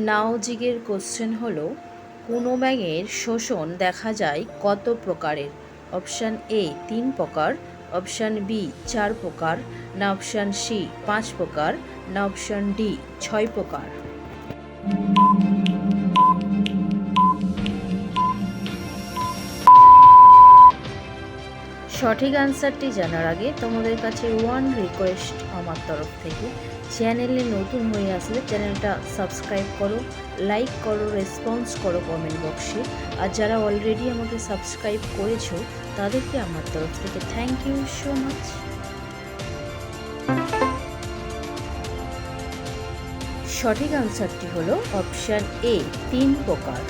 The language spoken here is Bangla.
নাও জিগের কোশ্চেন হলো, কোনো ব্যাঙের শোষণ দেখা যায় কত প্রকারের? অপশান এ 3 প্রকার, অপশান বি 4 প্রকার, না অপশান সি 5 প্রকার, না অপশান ডি 6 প্রকার। সঠিক অ্যান্সারটি জানার আগে তোমাদের কাছে ওয়ান রিকোয়েস্ট আমার তরফ থেকে, চ্যানেলে নতুন হয়ে আসলে চ্যানেলটা সাবস্ক্রাইব করো, লাইক করো, রেসপন্স করো কমেন্ট বক্সে। আর যারা অলরেডি আমাকে সাবস্ক্রাইব করেছো তাদেরকে আমার তরফ থেকে থ্যাংক ইউ সো মাচ। সঠিক অ্যান্সারটি হলো অপশান এ 3 প্রকার।